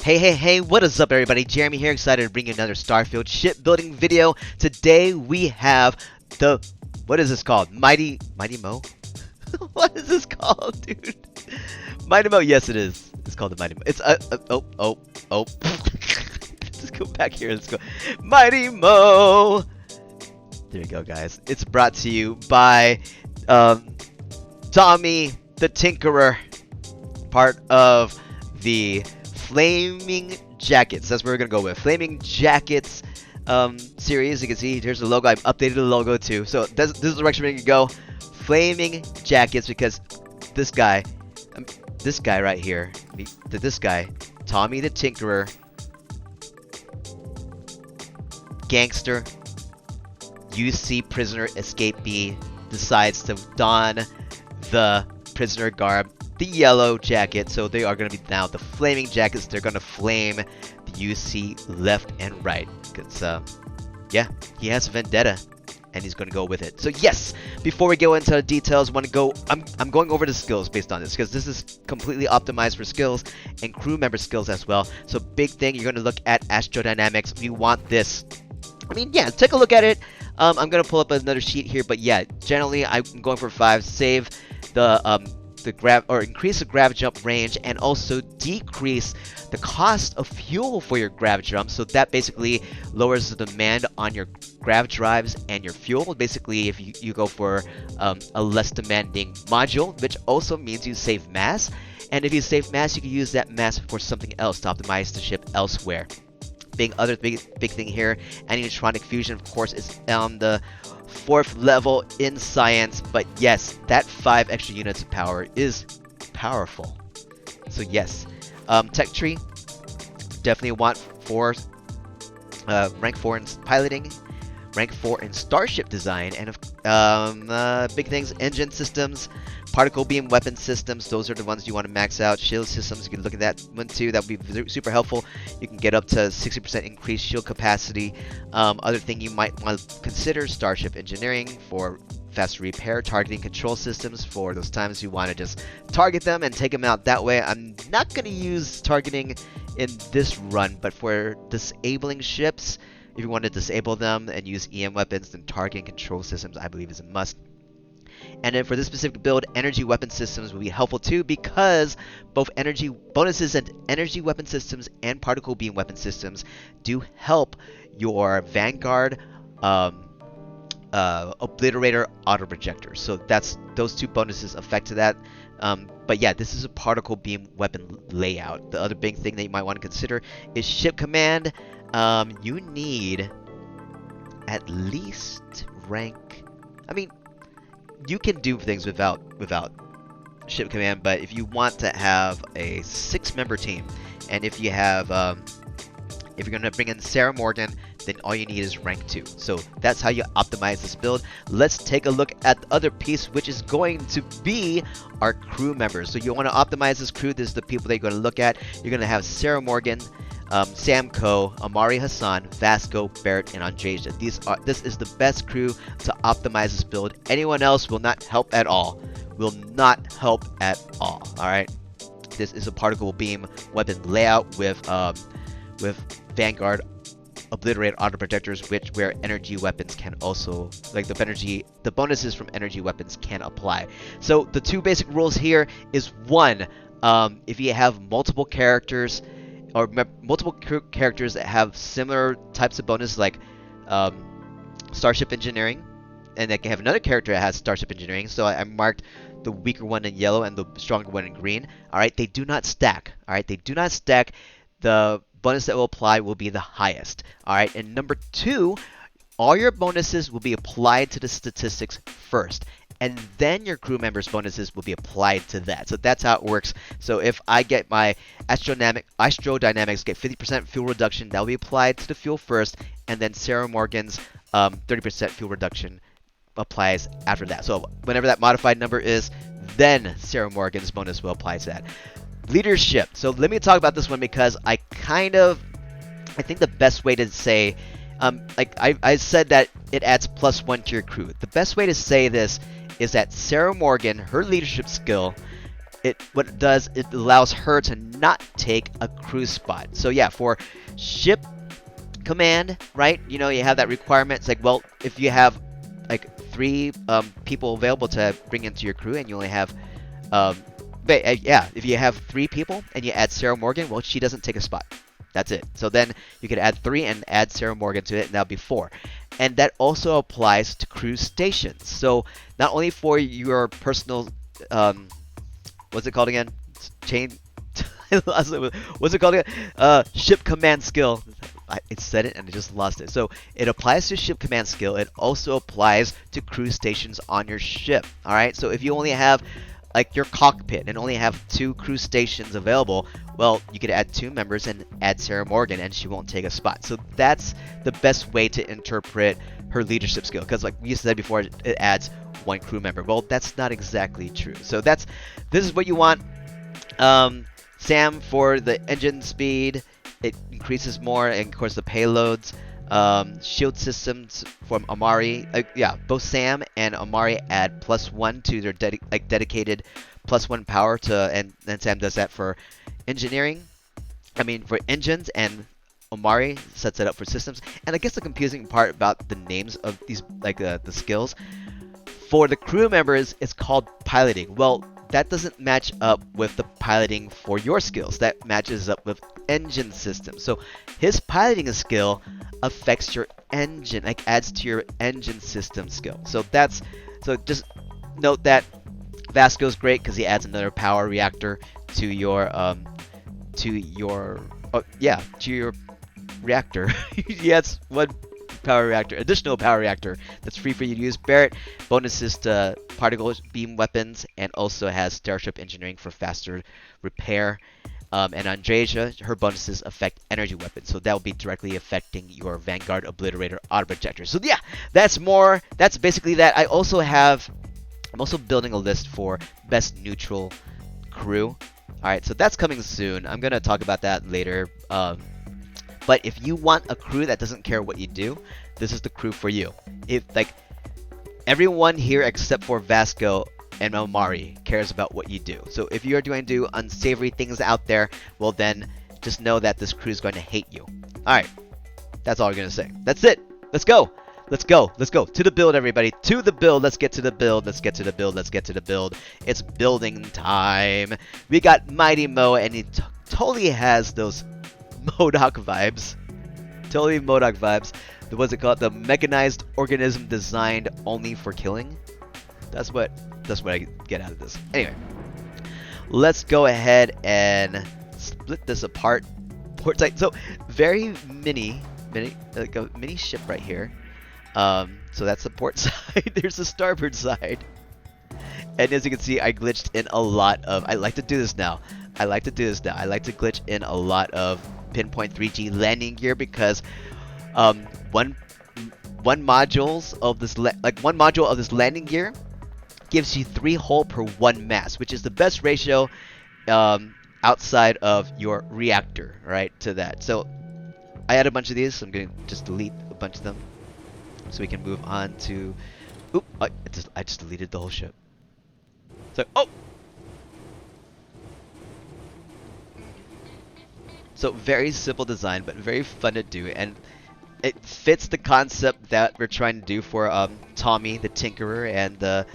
Hey, what is up everybody? Jeremy here, excited to bring you another Starfield shipbuilding video. Today we have the, what is this called? Mighty Mo? What is this called, dude? Mighty Mo, yes it is. It's called the Mighty Mo. It's, oh. Let's go back here, let's go. Mighty Mo! There you go, guys. It's brought to you by, Tommy the Tinkerer, part of the Flaming Jackets. That's what we're gonna go with. Flaming Jackets series. You can see here's the logo. I've updated the logo too. So this is the direction we're gonna go. Flaming Jackets, because this guy right here, this guy, Tommy the Tinkerer, gangster, UC prisoner escapee, decides to don the prisoner garb, the yellow jacket. So they are going to be now the Flaming Jackets. They're going to flame the UC left and right. Because, yeah, he has a vendetta, and he's going to go with it. So yes, before we go into the details, I'm going over the skills based on this, because this is completely optimized for skills and crew member skills as well. So big thing, you're going to look at astrodynamics. We want this. I mean, yeah, take a look at it. I'm going to pull up another sheet here, but yeah, generally I'm going for 5. Save the grab, or increase the grab jump range, and also decrease the cost of fuel for your grab jump. So that basically lowers the demand on your grab drives and your fuel. Basically, if you go for a less demanding module, which also means you save mass. And if you save mass, you can use that mass for something else to optimize the ship elsewhere. Other big thing here, animatronic fusion, of course, is on the 4th level in science. But yes, that 5 extra units of power is powerful. So yes, tech tree, definitely want rank 4 in piloting, rank 4 in starship design, and big things, engine systems, particle beam weapon systems. Those are the ones you want to max out. Shield systems, you can look at that one too. That would be super helpful. You can get up to 60% increased shield capacity. Other thing you might want to consider, starship engineering for faster repair, targeting control systems for those times you want to just target them and take them out that way. I'm not going to use targeting in this run, but for disabling ships, if you want to disable them and use EM weapons, then targeting control systems I believe is a must. And then for this specific build, energy weapon systems will be helpful too, because both energy bonuses and energy weapon systems and particle beam weapon systems do help your Vanguard Obliterator auto projector. So that's those 2 bonuses affect to that. But yeah, this is a particle beam weapon layout. The other big thing that you might want to consider is ship command. You need at least rank. I mean, you can do things without ship command, but if you want to have a 6-member team, and if you have if you're gonna bring in Sarah Morgan, then all you need is rank 2. So that's how you optimize this build. Let's take a look at the other piece, which is going to be our crew members. So you want to optimize this crew. This is the people that you're going to look at. You're going to have Sarah Morgan, Sam Coe, Amari Hassan, Vasco, Barrett, and Andreja. This is the best crew to optimize this build. Anyone else will not help at all. Will not help at all. Alright? This is a particle beam weapon layout with Vanguard Obliterate auto projectors, where energy weapons can also, like the bonuses from energy weapons can apply. So the 2 basic rules here is 1, if you have multiple characters or multiple characters that have similar types of bonuses, like starship engineering, and they can have another character that has starship engineering. So I marked the weaker one in yellow and the stronger one in green. All right, they do not stack. All right, they do not stack. The bonus that will apply will be the highest. All right, and number 2, all your bonuses will be applied to the statistics first, and then your crew members' bonuses will be applied to that. So that's how it works. So if I get my astrodynamics get 50% fuel reduction, that will be applied to the fuel first, and then Sarah Morgan's 30% fuel reduction applies after that. So whenever that modified number is, then Sarah Morgan's bonus will apply to that. Leadership. So let me talk about this one, because I think the best way to say, like I said that it adds +1 to your crew. The best way to say this is that Sarah Morgan, her leadership skill what it does, it allows her to not take a crew spot. So yeah, for ship command, right? You know, you have that requirement. It's like, well, if you have like three people available to bring into your crew, and you only have, yeah, if you have three people and you add Sarah Morgan, well, she doesn't take a spot. That's it. So then you could add three and add Sarah Morgan to it, and that'll be four. And that also applies to crew stations. So not only for your personal, what's it called again? Chain. What's it called again? Ship command skill. It said it and I just lost it. So it applies to ship command skill. It also applies to crew stations on your ship. All right. So if you only have like your cockpit and only have two crew stations available, well, you could add two members and add Sarah Morgan, and she won't take a spot. So that's the best way to interpret her leadership skill, because like you said before, it adds one crew member. Well, that's not exactly true. So this is what you want. Sam, for the engine speed, it increases more, and of course the payloads. Shield systems from Amari, yeah, both Sam and Amari add +1 to their dedicated +1 power to, and then Sam does that for engineering. I mean for engines, and Amari sets it up for systems. And I guess the confusing part about the names of these, like the skills, for the crew members, it's called piloting. Well, that doesn't match up with the piloting for your skills. That matches up with engine systems. So his piloting skill affects your engine, like adds to your engine system skill. So just note that Vasco's great because he adds another power reactor to your reactor. He adds one additional power reactor that's free for you to use. Barrett, bonuses to particle beam weapons, and also has starship engineering for faster repair. And Andreja, her bonuses affect energy weapons, so that will be directly affecting your Vanguard Obliterator auto projector. So yeah, that's basically that. I'm also building a list for best neutral crew. Alright, so that's coming soon. I'm gonna talk about that later. But if you want a crew that doesn't care what you do, this is the crew for you. If like everyone here except for Vasco and Omari cares about what you do. So if you're going to do unsavory things out there, well then just know that this crew is going to hate you. Alright, that's all I'm going to say. That's it. Let's go. Let's go. Let's go. To the build, everybody. To the build. Let's get to the build. Let's get to the build. Let's get to the build. It's building time. We got Mighty Mo, and he totally has those MODOK vibes. Totally MODOK vibes. What's it called? The mechanized organism designed only for killing. That's what I get out of this. Anyway, let's go ahead and split this apart. Port site. So very mini, like a mini ship right here. So that's the port side. There's the starboard side. And as you can see, I glitched in a lot of. I like to do this now. I like to glitch in a lot of pinpoint 3G landing gear, because one module of this landing gear gives you 3 hull per 1 mass, which is the best ratio outside of your reactor, right, to that. So I had a bunch of these, so I'm going to just delete a bunch of them so we can move on to... Oop, I just deleted the whole ship. So, So very simple design, but very fun to do, and it fits the concept that we're trying to do for Tommy the Tinkerer and the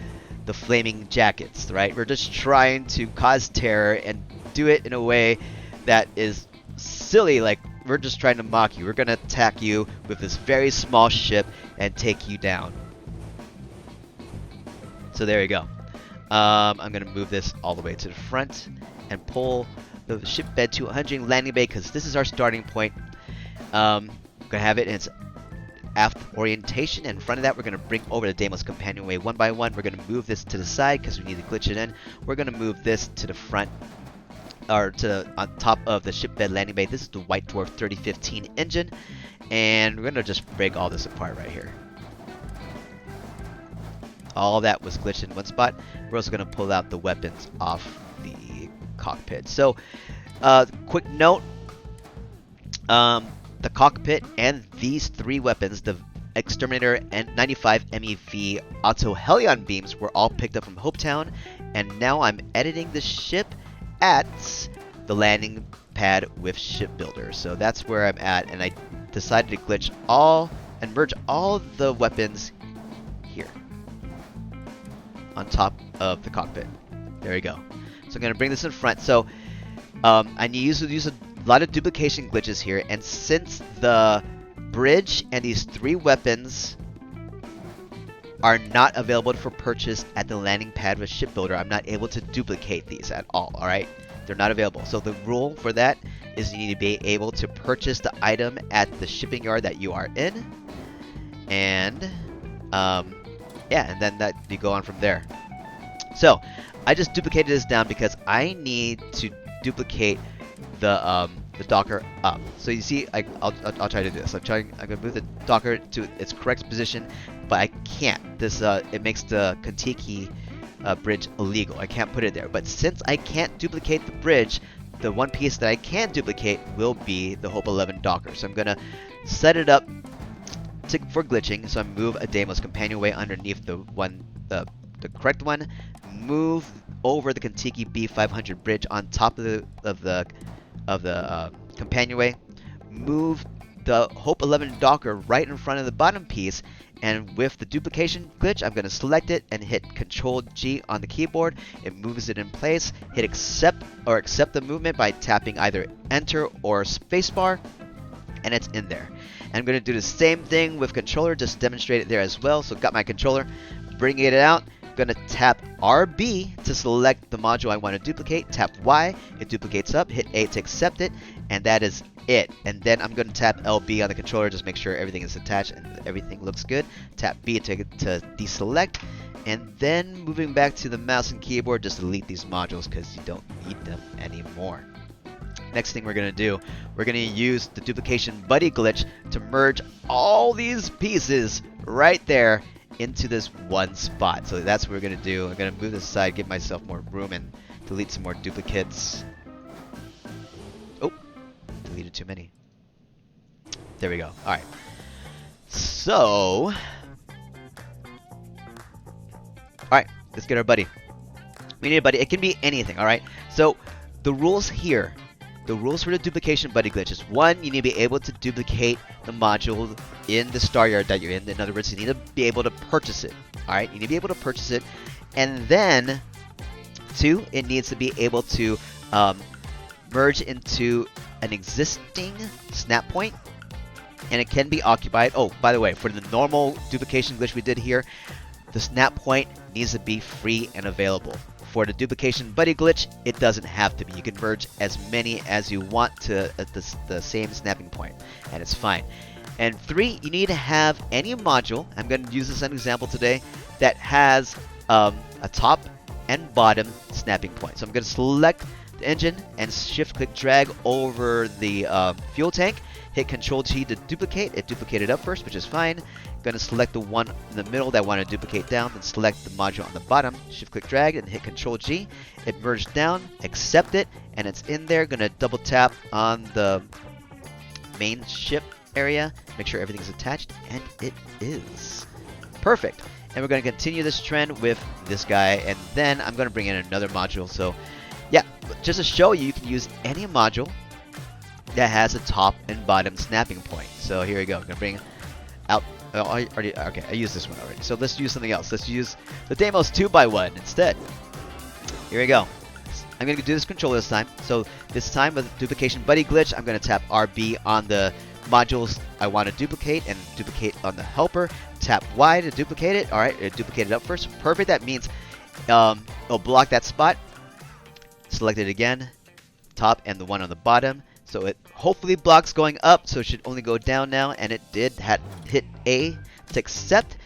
flaming jackets, right? We're just trying to cause terror and do it in a way that is silly, like we're just trying to mock you. We're gonna attack you with this very small ship and take you down. So there you go. I'm gonna move this all the way to the front and pull the ship bed to 100 landing bay, because this is our starting point. We're gonna have it in its aft orientation, and in front of that we're gonna bring over the Deimos companionway one by one. We're gonna move this to the side because we need to glitch it in. We're gonna move this to the front, or on top of the ship bed landing bay. This is the White Dwarf 3015 engine, and we're gonna just break all this apart right here. All that was glitched in one spot. We're also gonna pull out the weapons off the cockpit. So, quick note: the cockpit and these 3 weapons, the Exterminator and 95 MEV Auto Helion beams were all picked up from Hopetown, and now I'm editing the ship at the landing pad with Shipbuilder. So that's where I'm at, and I decided to glitch all and merge all the weapons here on top of the cockpit. There we go. So I'm going to bring this in front. So I need to use a lot of duplication glitches here, and since the bridge and these 3 weapons are not available for purchase at the landing pad with Shipbuilder, I'm not able to duplicate these at all, alright? They're not available. So the rule for that is you need to be able to purchase the item at the shipping yard that you are in, and yeah, and then that you go on from there. So I just duplicated this down because I need to duplicate the Docker up. So you see, I'll try to do this. I'm gonna move the Docker to its correct position, but I can't. This it makes the Kentucky bridge illegal. I can't put it there. But since I can't duplicate the bridge, the one piece that I can duplicate will be the Hope 11 Docker. So I'm gonna set it up for glitching. So I move a Deimos companionway underneath the correct one. Move over the Kentucky B500 bridge on top of the companionway. Move the Hope 11 Docker right in front of the bottom piece, and with the duplication glitch, I'm going to select it and hit Control G on the keyboard. It moves it in place. Hit accept the movement by tapping either Enter or Spacebar, and it's in there. And I'm going to do the same thing with controller, just demonstrate it there as well. So got my controller, bringing it out. Going to tap RB to select the module I want to duplicate. Tap Y, it duplicates up. Hit A to accept it, and that is it. And then I'm going to tap LB on the controller, just make sure everything is attached and everything looks good. Tap B to deselect, and then moving back to the mouse and keyboard, just delete these modules because you don't need them anymore. Next thing we're going to do, we're going to use the duplication buddy glitch to merge all these pieces right there into this one spot. So that's what we're going to do. I'm going to move this aside, give myself more room, and delete some more duplicates. Oh, deleted too many. There we go. Alright. So, alright, let's get our buddy. We need a buddy. It can be anything, alright? So, the rules here, the rules for the duplication buddy glitch is: 1, you need to be able to duplicate the module in the star yard that you're in. In other words, you need to be able to purchase it. Alright, you need to be able to purchase it. And then, 2, it needs to be able to merge into an existing snap point, and it can be occupied. Oh, by the way, for the normal duplication glitch we did here, the snap point needs to be free and available. For the duplication buddy glitch, it doesn't have to be. You can merge as many as you want to at the same snapping point, and it's fine. And 3, you need to have any module, I'm going to use this as an example today, that has a top and bottom snapping point. So I'm going to select the engine and shift-click drag over the fuel tank. Hit Control-G to duplicate. It duplicated up first, which is fine. Going to select the one in the middle that I want to duplicate down, then select the module on the bottom. Shift-click drag and hit Control-G. It merged down, accept it, and it's in there. Going to double-tap on the main ship area, make sure everything is attached, and it is. Perfect. And we're going to continue this trend with this guy, and then I'm going to bring in another module. So, yeah, just to show you, you can use any module that has a top and bottom snapping point. So here we go. I'm going to bring out... okay, I used this one already. So let's use something else. Let's use the Deimos 2x1 instead. Here we go. I'm going to do this controller this time. So this time with duplication buddy glitch, I'm going to tap RB on the modules I want to duplicate and duplicate on the helper. Tap Y to duplicate it. Alright, it duplicated up first. Perfect. That means it'll block that spot. Select it again. Top and the one on the bottom. So it hopefully blocks going up, so it should only go down now, and it did. Hit A to accept.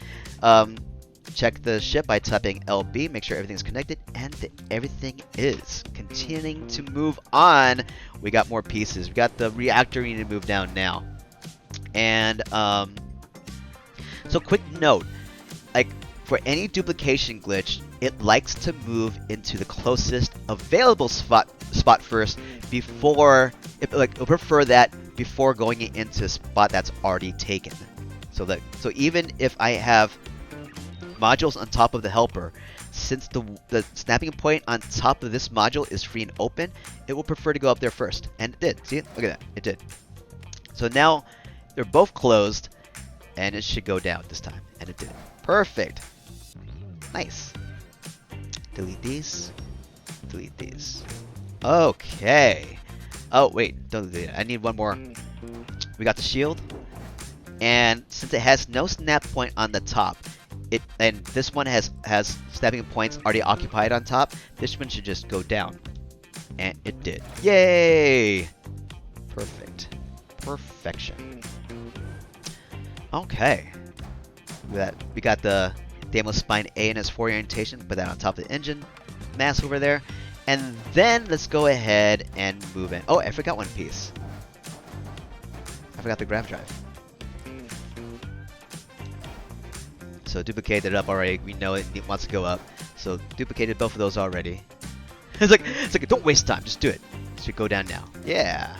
Check the ship by tapping LB, make sure everything's connected, and everything is. Continuing to move on, we got more pieces. We got the reactor we need to move down now. And, so quick note, like, for any duplication glitch, it likes to move into the closest available spot first before, it'll prefer that before going into a spot that's already taken. So even if I have modules on top of the helper, since the snapping point on top of this module is free and open, it will prefer to go up there first. And it did. See it? Look at that. It did. So now they're both closed, and it should go down this time. And it did. Perfect. Nice. Delete these. Delete these. Okay. Oh, wait. Don't delete it. I need one more. We got the shield. And since it has no snap point on the top, and this one has snapping points already occupied on top, this one should just go down. And it did. Yay! Perfect. Perfection. Okay. We got the Daimler Spine A in its forward orientation. Put that on top of the engine mass over there. And then let's go ahead and move in. Oh, I forgot one piece. I forgot the grav drive. So duplicated it up already. We know it wants to go up. So duplicated both of those already. It's like don't waste time. Just do it. It should go down now. Yeah.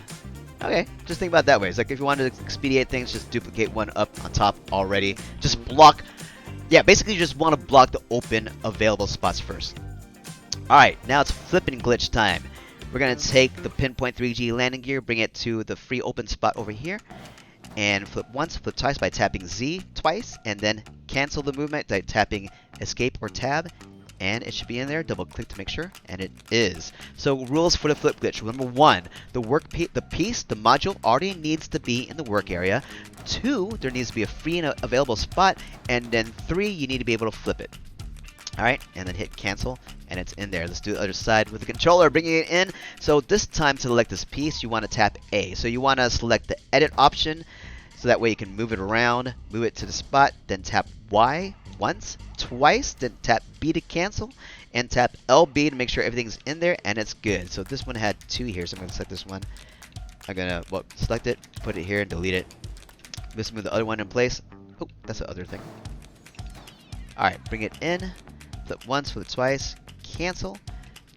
Okay. Just think about it that way. It's like if you want to expedite things, just duplicate one up on top already. Just block. Yeah, basically you just want to block the open available spots first. Alright, now it's flipping glitch time. We're going to take the pinpoint 3G landing gear, bring it to the free open spot over here, and flip once, flip twice by tapping Z twice, and then cancel the movement by tapping escape or tab, and it should be in there. Double click to make sure, and it is. So rules for the flip glitch. Number 1, the module already needs to be in the work area. 2, there needs to be a free and available spot, and then 3, you need to be able to flip it. Alright, and then hit cancel, and it's in there. Let's do the other side with the controller, bringing it in. So this time to select this piece, you want to tap A. So you want to select the edit option, so that way you can move it around, move it to the spot, then tap Y once, twice, then tap B to cancel, and tap LB to make sure everything's in there, and it's good. So this one had 2 here, so I'm going to select this one. I'm going to select it, put it here, and delete it. Let's move the other one in place. Oh, that's the other thing. Alright, bring it in. Flip once, flip twice, cancel,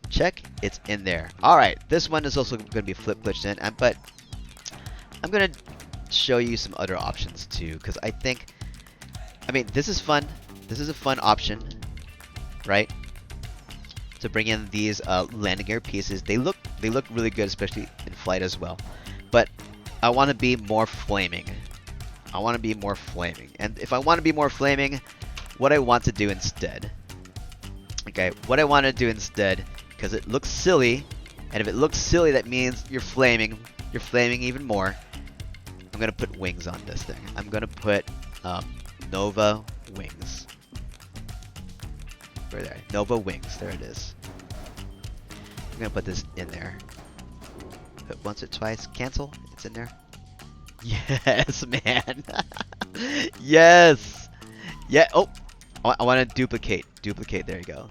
check, it's in there. Alright, this one is also going to be flip glitched in, but I'm going to show you some other options too, because I mean, this is fun. This is a fun option, right? To bring in these landing gear pieces. They look really good, especially in flight as well. But I want to be more flaming. I want to be more flaming. And if I want to be more flaming, what I want to do instead. Okay, what I want to do instead, because it looks silly, and if it looks silly, that means you're flaming even more. I'm gonna put wings on this thing. I'm gonna put Nova wings. Where are they? Nova wings. There it is. I'm gonna put this in there. Put once or twice. Cancel. It's in there. Yes, man. Yes. Yeah. Oh. I want to duplicate. Duplicate. There you go.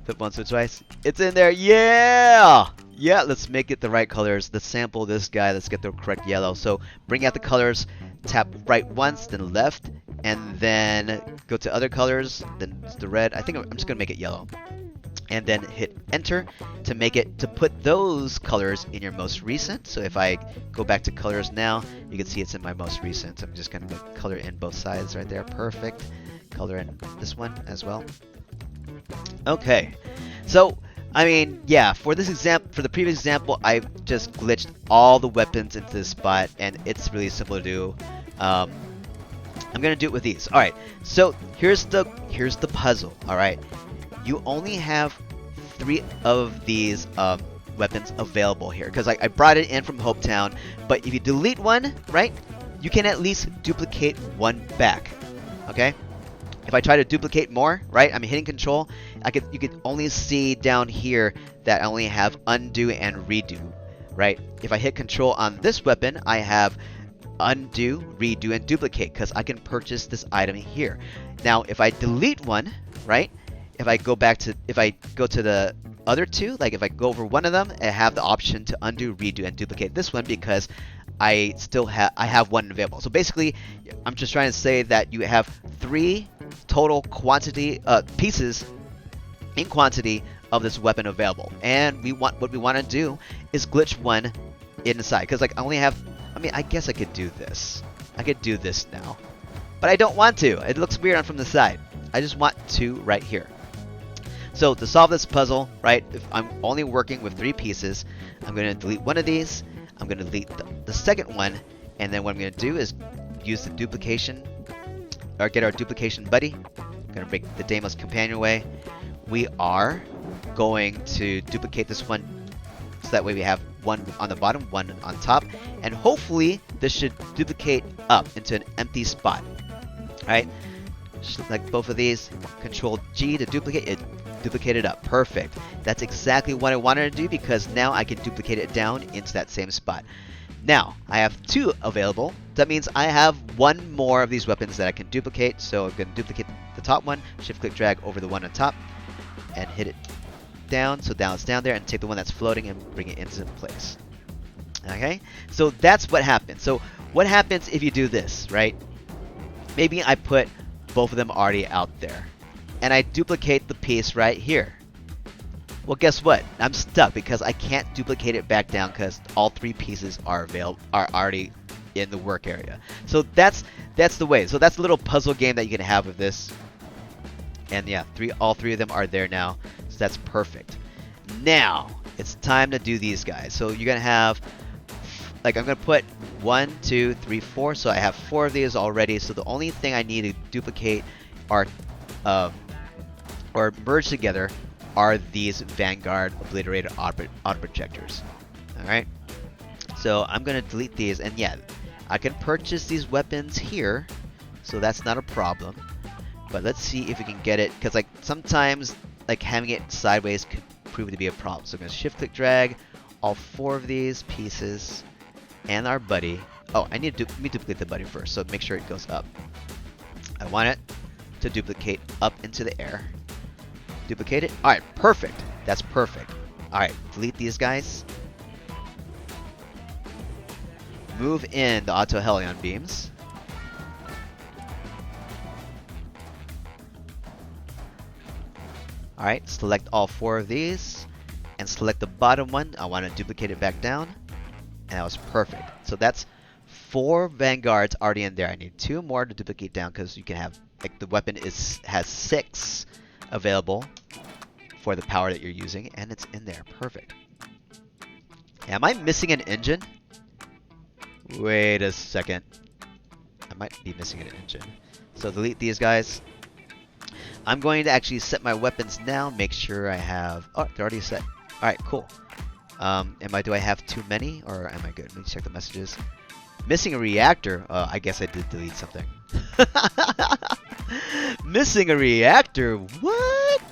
Flip once or twice. It's in there. Yeah! Yeah, let's make it the right colors. Let's sample this guy. Let's get the correct yellow. So bring out the colors. Tap right once, then left. And then go to other colors. Then it's the red. I think I'm just going to make it yellow. And then hit enter to put those colors in your most recent. So if I go back to colors now, you can see it's in my most recent. I'm just going to color in both sides right there. Perfect. Color in this one as well. Okay, so I mean, yeah, for this example, for the previous example, I just glitched all the weapons into this spot, and it's really simple to do. I'm gonna do it with these. All right, so here's the puzzle. All right, you only have 3 of these weapons available here because I brought it in from Hopetown. But if you delete one, right, you can at least duplicate one back. Okay. If I try to duplicate more, right, I'm hitting control, you could only see down here that I only have undo and redo, right? If I hit control on this weapon, I have undo, redo, and duplicate because I can purchase this item here. Now, if I delete one, right, if I go to the other 2, like if I go over one of them, I have the option to undo, redo, and duplicate this one because I have one available. So basically, I'm just trying to say that you have 3 total quantity pieces in quantity of this weapon available, and what we want to do is glitch one inside because like I only have. I mean, I guess I could do this. I could do this now. But I don't want to. It looks weird on from the side. I just want 2 right here. So to solve this puzzle, right, if I'm only working with 3 pieces, I'm going to delete one of these. I'm going to delete the second one. And then what I'm going to do is use the duplication, or get our duplication buddy. I'm going to break the Deimos companionway. We are going to duplicate this one, so that way we have 1 on the bottom, 1 on top. And hopefully this should duplicate up into an empty spot. Alright, select both of these, Control G to duplicate it, duplicate it up. Perfect. That's exactly what I wanted to do, because now I can duplicate it down into that same spot. Now, I have 2 available. That means I have 1 more of these weapons that I can duplicate. So I'm going to duplicate the top one, shift click drag over the one on top, and hit it down. So down it's down there, and take the one that's floating and bring it into place. Okay, so that's what happens. So what happens if you do this, right? Maybe I put both of them already out there, and I duplicate the piece right here. Well, guess what? I'm stuck because I can't duplicate it back down because all 3 pieces are already in the work area. So that's the way. So that's a little puzzle game that you can have with this. And yeah, all 3 of them are there now. So that's perfect. Now it's time to do these guys. So you're gonna have, like, I'm gonna put 1, 2, 3, 4. So I have 4 of these already. So the only thing I need to duplicate are or merge together are these Vanguard Obliterated Auto Projectors. Alright? So I'm going to delete these, and yeah, I can purchase these weapons here, so that's not a problem. But let's see if we can get it, because like sometimes like having it sideways could prove to be a problem. So I'm going to shift click drag all 4 of these pieces and our buddy. Oh, I need to duplicate the buddy first, so make sure it goes up. I want it to duplicate up into the air. Duplicate it. Alright, perfect. That's perfect. Alright, delete these guys. Move in the Auto Helion beams. Alright, select all 4 of these. And select the bottom one. I want to duplicate it back down. And that was perfect. So that's 4 Vanguards already in there. I need 2 more to duplicate down, because you can have, like, the weapon has 6 available for the power that you're using, and it's in there. Perfect. Am I missing an engine? Wait a second. I might be missing an engine. So delete these guys. I'm going to actually set my weapons now. Make sure I have... Oh, they're already set. Alright, cool. Do I have too many, or am I good? Let me check the messages. Missing a reactor. I guess I did delete something. Missing a reactor? What?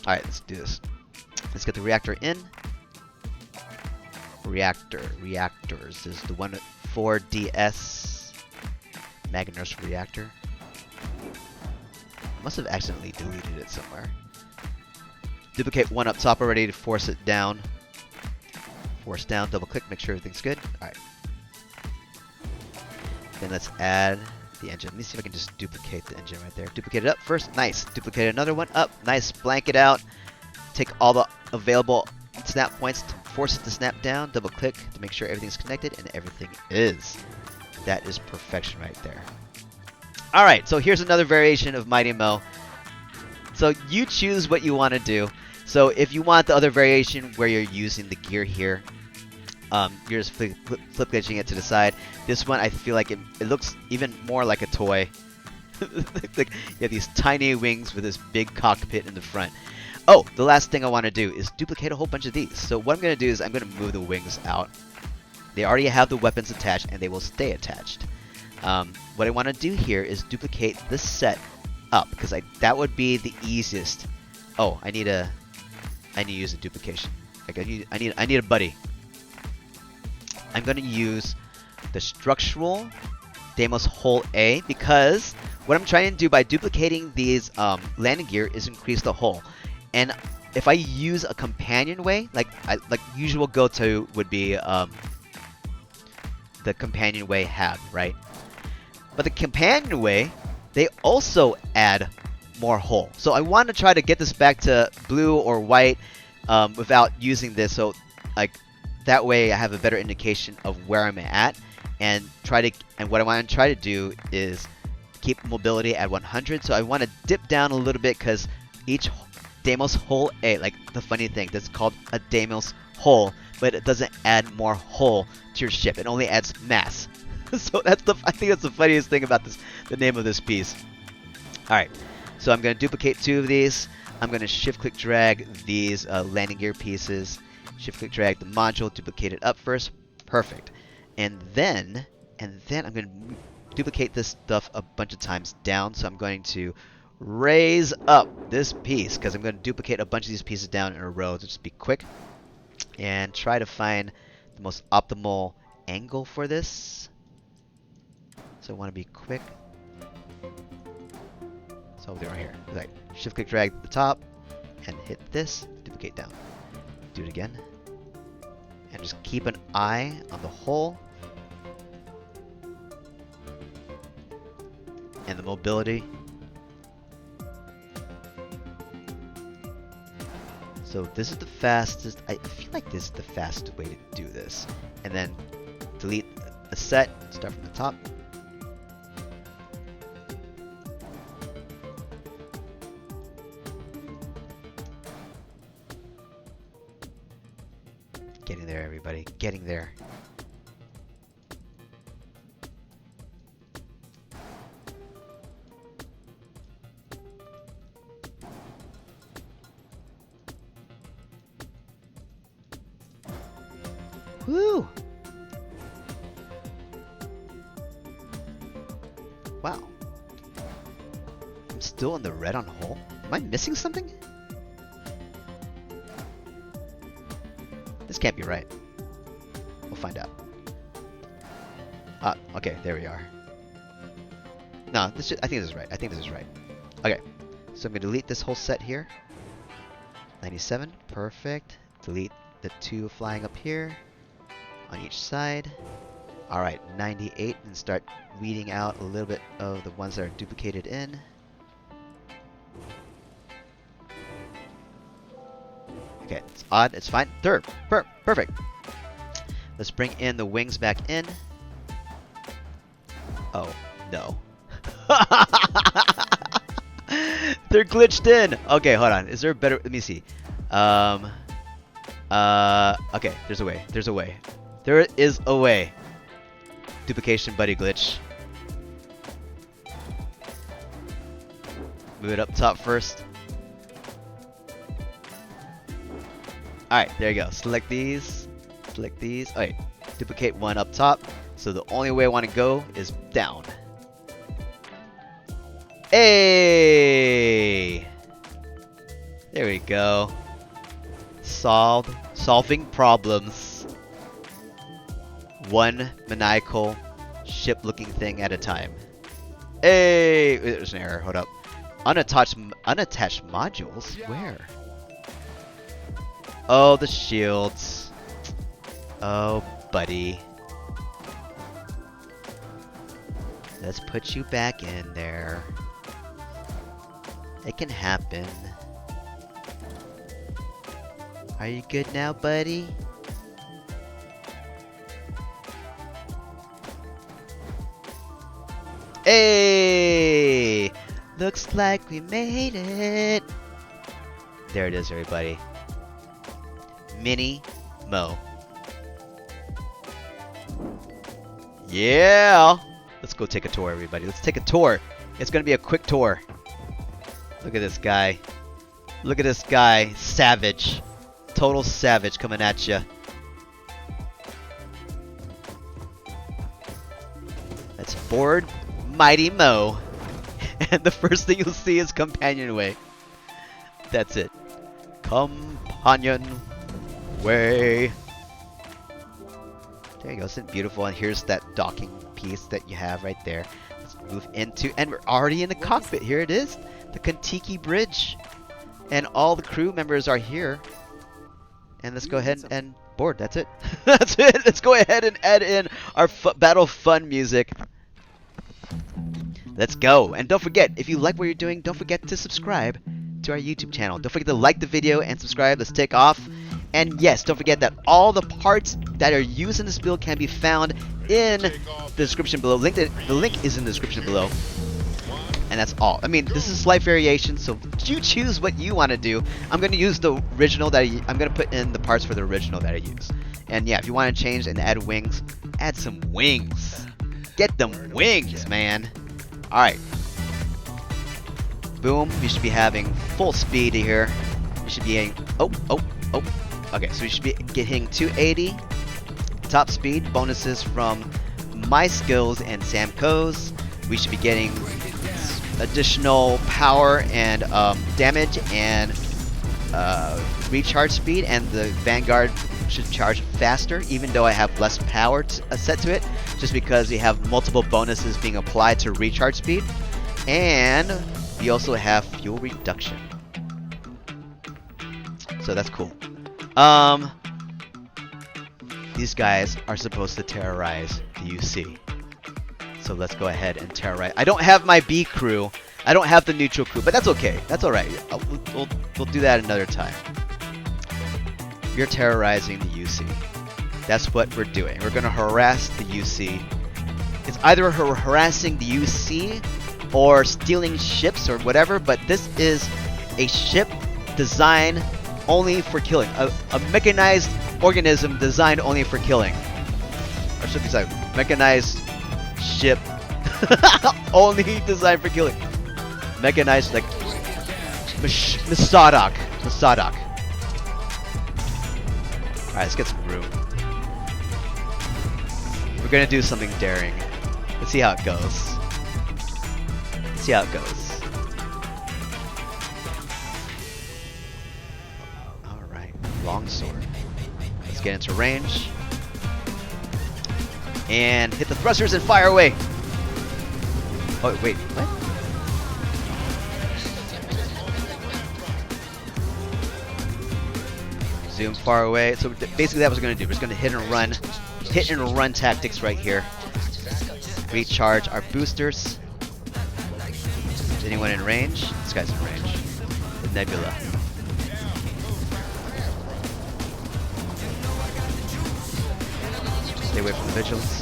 Alright, let's do this. Let's get the reactor in. Reactors is the one 4DS Magnus reactor. Must have accidentally deleted it somewhere. Duplicate one up top already to force it down. Force down, double click, make sure everything's good. Alright. Then let's add the engine. Let me see if I can just duplicate the engine right there. Duplicate it up first. Nice. Duplicate another one up. Nice. Blank it out. Take all the available snap points to force it to snap down. Double click to make sure everything's connected, and everything is. That is perfection right there. Alright, so here's another variation of Mighty Mo. So you choose what you want to do. So if you want the other variation where you're using the gear here, you're just flip glitching it to the side. This one, I feel like it looks even more like a toy. Like you have these tiny wings with this big cockpit in the front. Oh, the last thing I want to do is duplicate a whole bunch of these. So what I'm going to do is I'm going to move the wings out. They already have the weapons attached, and they will stay attached. What I want to do here is duplicate this set up, because that would be the easiest. Oh, I need to use a duplication. Like I need a buddy. I'm going to use the structural Deimos hull A, because what I'm trying to do by duplicating these landing gear is increase the hull. And if I use a companionway, like usual go-to would be the companionway hab, right? But the companionway, they also add more hull. So I want to try to get this back to blue or white without using this. So like that way I have a better indication of where I'm at. and what I want to try to do is keep mobility at 100. So I want to dip down a little bit because each Deimos hull A, like the funny thing, that's called a Deimos hull, but it doesn't add more hull to your ship. It only adds mass. So I think that's the funniest thing about the name of this piece. All right, so I'm going to duplicate 2 of these. I'm going to shift-click drag these landing gear pieces. Shift-click drag the module, duplicate it up first. Perfect. And then I'm going to duplicate this stuff a bunch of times down. So I'm going to raise up this piece because I'm going to duplicate a bunch of these pieces down in a row to just be quick and try to find the most optimal angle for this. So I want to be quick. So they're right here. Like shift click drag the top and hit this, duplicate down. Do it again. And just keep an eye on the hole and the mobility. So this is the fastest. I feel like this is the fastest way to do this. And then delete a set, start from the top. Getting there, everybody. Getting there. Woo! Wow. I'm still in the red on hole. Am I missing something? This can't be right. We'll find out. Ah, okay, there we are. No, I think this is right. I think this is right. Okay, so I'm going to delete this whole set here. 97, perfect. Delete the 2 flying up here on each side. Alright, 98, and start weeding out a little bit of the ones that are duplicated in. Okay, it's odd, it's fine. Third, perfect. Let's bring in the wings back in. Oh, no. They're glitched in. Okay, hold on. Is there a better, let me see. Okay, there's a way. There's a way. There is a way. Duplication buddy glitch. Move it up top first. Alright, there you go. Select these. Select these. Alright, duplicate 1 up top. So the only way I want to go is down. Hey! There we go. Solving problems. One maniacal ship-looking thing at a time. Hey! There's an error. Hold up. Unattached modules? Where? Oh, the shields. Oh, buddy. Let's put you back in there. It can happen. Are you good now, buddy? Hey! Looks like we made it. There it is, everybody. Mini Mo. Yeah! Let's go take a tour, everybody. Let's take a tour. It's gonna be a quick tour. Look at this guy. Look at this guy. Savage. Total savage coming at you. Let's board Mighty Mo. And the first thing you'll see is companionway. That's it. Companionway. There you go. Isn't it beautiful? And here's that docking piece that you have right there. Let's move into, and we're already in the cockpit. Here it is. The Kentucky Bridge. And all the crew members are here. And let's go ahead and board. That's it. That's it. Let's go ahead and add in our battle fun music. Let's go. And don't forget, if you like what you're doing, don't forget to subscribe to our YouTube channel. Don't forget to like the video and subscribe. Let's take off. And yes, don't forget that all the parts that are used in this build can be found in the description below. The link is in the description below. And that's all. I mean, this is slight variation, so you choose what you want to do. I'm going to use the original that I'm going to put in the parts for the original that I use. And yeah, if you want to change and add wings, add some wings. Get them wings, man. Alright. Boom. We should be having full speed here. We should be getting... Oh. Okay, so we should be hitting 280. Top speed. Bonuses from my skills and Samco's. We should be getting additional power and damage and recharge speed, and the Vanguard should charge faster, even though I have less power set to it, just because we have multiple bonuses being applied to recharge speed. And we also have fuel reduction, so that's cool. These guys are supposed to terrorize the UC. So let's go ahead and terrorize. I don't have my B crew. I don't have the neutral crew, but that's okay. That's alright. We'll do that another time. You're terrorizing the UC. That's what we're doing. We're going to harass the UC. It's either harassing the UC or stealing ships or whatever, but this is a ship designed only for killing. A mechanized organism designed only for killing. Or should be like mechanized ship only designed for killing. Mechanized, like Masadak. Alright, let's get some room. We're gonna do something daring. Let's see how it goes. Alright, longsword. Let's get into range. And hit the thrusters and fire away. Oh, wait, what? Zoom far away. So basically that was going to do. We're just going to hit and run tactics right here. Recharge our boosters. Is anyone in range? This guy's in range. The Nebula. Stay away from the vigilance.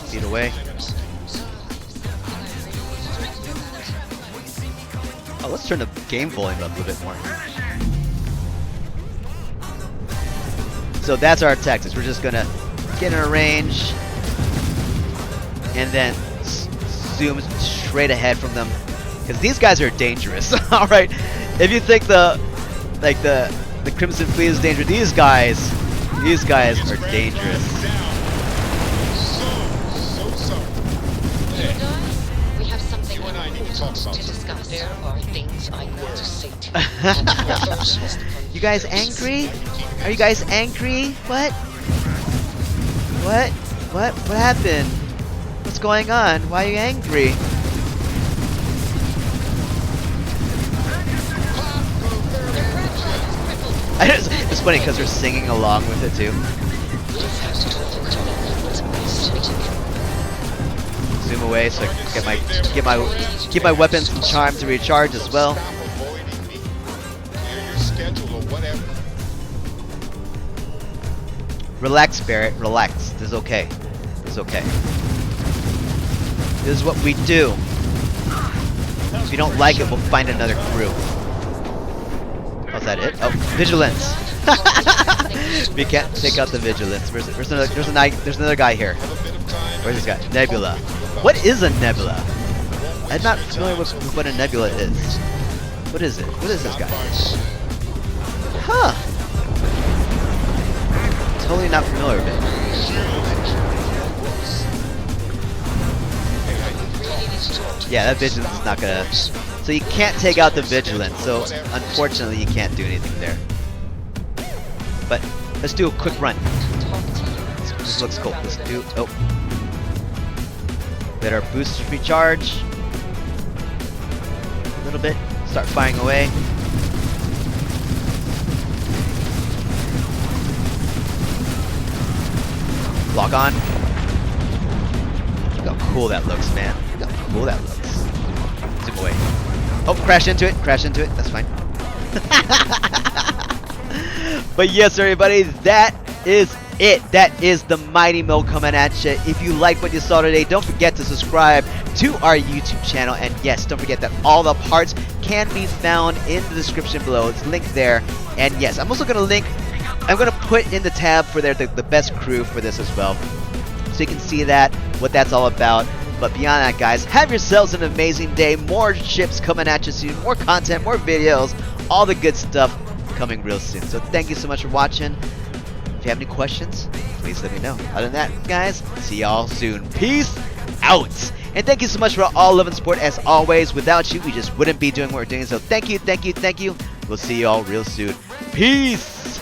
Speed away. Oh, let's turn the game volume up a little bit more. So that's our tactics. We're just gonna get in a range and then zoom straight ahead from them, because these guys are dangerous. All right, if you think the Crimson Fleet is dangerous, these guys are dangerous. We have something important to discuss. There are things I need to say to you. You guys angry? Are you guys angry? What? What happened? What's going on? Why are you angry? It's funny because they're singing along with it too. Zoom away so I can get my weapons and charm to recharge as well. Relax, Barrett. Relax. This is okay. This is okay. This is what we do. If you don't like it, we'll find another crew. Oh, is that it? Oh, vigilance. We can't take out the vigilance. There's another guy here. Where's this guy? Nebula. What is a nebula? I'm not familiar with what a nebula is. What is it? What is this guy? Huh. Totally not familiar with it. Yeah, that vigilance is not gonna... So you can't take out the vigilance, so unfortunately you can't do anything there. But let's do a quick run. This looks cool. Let's do... Oh. Let our boosters recharge. A little bit. Start firing away. Lock on. Look how cool that looks, man. Look how cool that looks. Zoom away. Oh, crash into it. Crash into it. That's fine. But yes, everybody, that is it. That is the Mighty Mill coming at you. If you like what you saw today, don't forget to subscribe to our YouTube channel. And yes, don't forget that all the parts can be found in the description below. It's linked there. And yes, I'm also going to put in the tab for the best crew for this as well. So you can see that, what that's all about. But beyond that, guys, have yourselves an amazing day. More ships coming at you soon. More content, more videos, all the good stuff coming real soon. So thank you so much for watching. If you have any questions, please let me know. Other than that, guys, see y'all soon. Peace out. And thank you so much for all love and support as always. Without you, we just wouldn't be doing what we're doing. So thank you, thank you, thank you. We'll see y'all real soon. Peace.